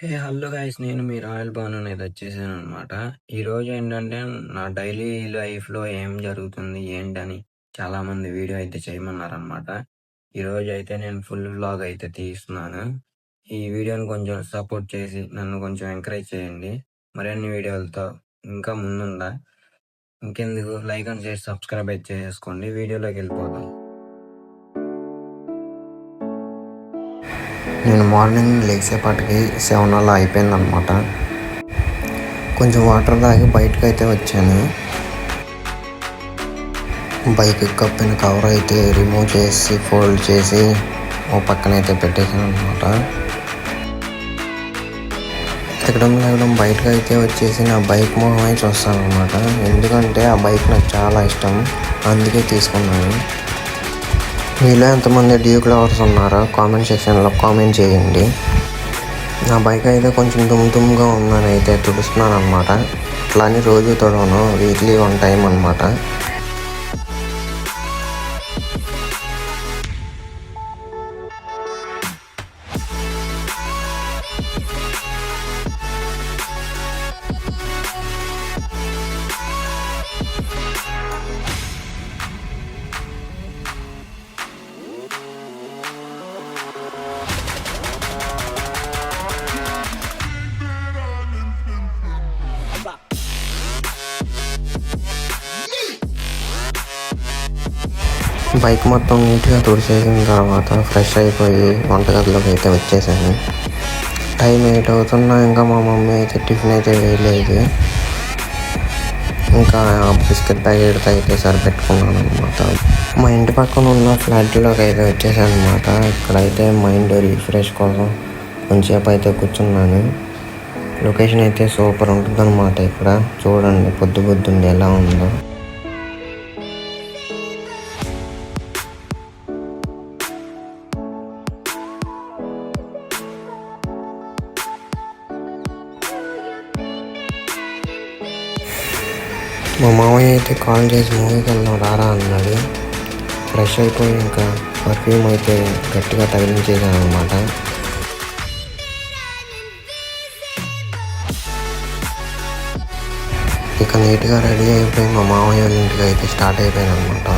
Hello guys, నేను మీ royal Bhanu అనేది వచ్చేసాను అనమాట. ఈరోజు ఏంటంటే నా డైలీ లైఫ్లో ఏం జరుగుతుంది ఏంటని చాలామంది వీడియో అయితే చేయమన్నారనమాట. ఈరోజు అయితే నేను ఫుల్ వ్లాగ్ అయితే తీస్తున్నాను. ఈ వీడియోని కొంచెం సపోర్ట్ చేసి నన్ను కొంచెం ఎంకరేజ్ చేయండి. మరిన్ని వీడియోలతో ఇంకా ముందుందా. ఇంకెందుకు, లైక్ అండ్ షేర్ సబ్స్క్రైబ్ అయితే చేసుకోండి. వీడియోలోకి వెళ్ళిపోతాం. నేను మార్నింగ్ లేచేపాటికి 7 అలా అయిపోయిందనమాట. కొంచెం వాటర్ తాగి బయటకు అయితే వచ్చాను. బైక్ కప్పిన కవర్ అయితే రిమూవ్ చేసి ఫోల్డ్ చేసి ఓ పక్కన అయితే పెట్టేసాను అనమాట. ఎక్కడం బయటకు అయితే వచ్చేసి నా బైక్ మొహమే చూస్తాను అనమాట. ఎందుకంటే ఆ బైక్ నాకు చాలా ఇష్టం, అందుకే తీసుకున్నాను. మీలో ఎంతమంది డ్యూక్ లవర్స్ ఉన్నారో కామెంట్ సెక్షన్లో కామెంట్ చేయండి. నా బైక్ అయితే కొంచెం దుమ్ముగా ఉందని అయితే తుడుస్తున్నాను అనమాట. అట్లా అని రోజు తుడవను, వీక్లీ 1 టైం అనమాట. బైక్ మొత్తం నీట్గా తుడిచేసిన తర్వాత ఫ్రెష్ అయిపోయి వంటగదిలోకి అయితే వచ్చేసాను. టైం 8 అవుతున్నా ఇంకా మా మమ్మీ అయితే టిఫిన్ అయితే వేయలేదు. ఇంకా బిస్కెట్ ప్యాకెట్ అయితే సరిపెట్టుకున్నాను అనమాట. మా ఇంటి పక్కన ఉన్న ఫ్లాట్లోకి అయితే వచ్చేసాను అనమాట. ఇక్కడైతే మైండ్ రిఫ్రెష్ కోసం కొంచెంసేపు అయితే కూర్చున్నాను. లొకేషన్ అయితే సూపర్ ఉంటుంది అనమాట. ఇక్కడ చూడండి పొద్దుండి ఎలా ఉందో. మా మామయ్య అయితే కాల్ చేసి మూవీకి వెళ్దాం రారా అన్నాడు. ఫ్రెష్ అయిపోయి ఇంకా పర్ఫ్యూమ్ అయితే గట్టిగా తగిలించేసాను అనమాట. ఇక నీట్గా రెడీ అయిపోయి మా మామయ్య వాళ్ళ ఇంటికి అయితే స్టార్ట్ అయిపోయాను అనమాట.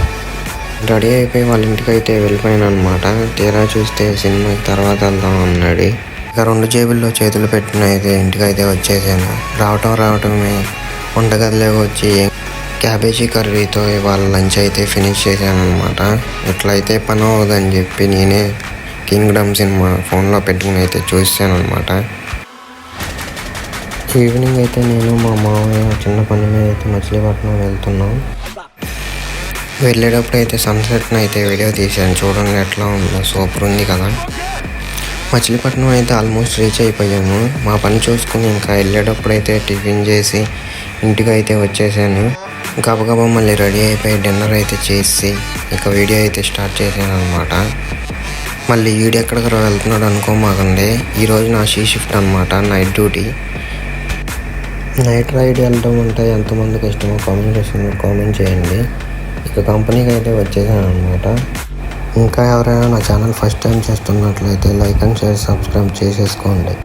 రెడీ అయిపోయి వాళ్ళ ఇంటికి అయితే వెళ్ళిపోయాను అనమాట. తీరా చూస్తే సినిమాకి తర్వాత వెళ్దాం అన్నాడు. ఇక 2 జేబుల్లో చేతులు పెట్టిన అయితే ఇంటికి అయితే వచ్చేసాను. రావటమే వంటగదిలోకి వచ్చి క్యాబేజీ కర్రీతో ఇవాళ లంచ్ అయితే ఫినిష్ చేశాను అనమాట. ఇట్లయితే పని అవ్వదని చెప్పి నేనే కింగ్డమ్ సినిమా ఫోన్లో పెట్టుకుని అయితే చూసాను అనమాట. ఈవినింగ్ అయితే నేను మా మామయ్య చిన్న పని మీద అయితే మచిలీపట్నం వెళ్తున్నాం. వెళ్ళేటప్పుడు అయితే సన్సెట్ని అయితే వీడియో తీసాను. చూడండి ఎట్లా ఉందో, సూపర్ ఉంది కదా. మచిలీపట్నం అయితే ఆల్మోస్ట్ రీచ్ అయిపోయాము. మా పని చూసుకుని ఇంకా వెళ్ళేటప్పుడు అయితే టిఫిన్ చేసి ఇంటికి అయితే వచ్చేసాను. గబగబా మళ్ళీ రెడీ అయిపోయి డిన్నర్ అయితే చేసి ఇక వీడియో అయితే స్టార్ట్ చేశాను అనమాట. మళ్ళీ వీడియో ఎక్కడికి వెళ్తున్నాడు అనుకోమాకండి. ఈరోజు నా షిఫ్ట్ అనమాట, నైట్ డ్యూటీ. నైట్ రైడ్ వెళ్ళడం అంటే ఎంతమందికి ఇష్టమో కామెంట్ చేయండి. ఇక కంపెనీకి అయితే వచ్చేసాను అనమాట. ఇంకా ఎవరైనా నా ఛానల్ ఫస్ట్ టైం చేస్తున్నట్లయితే లైక్ అండ్ షేర్ సబ్స్క్రైబ్ చేసేసుకోండి.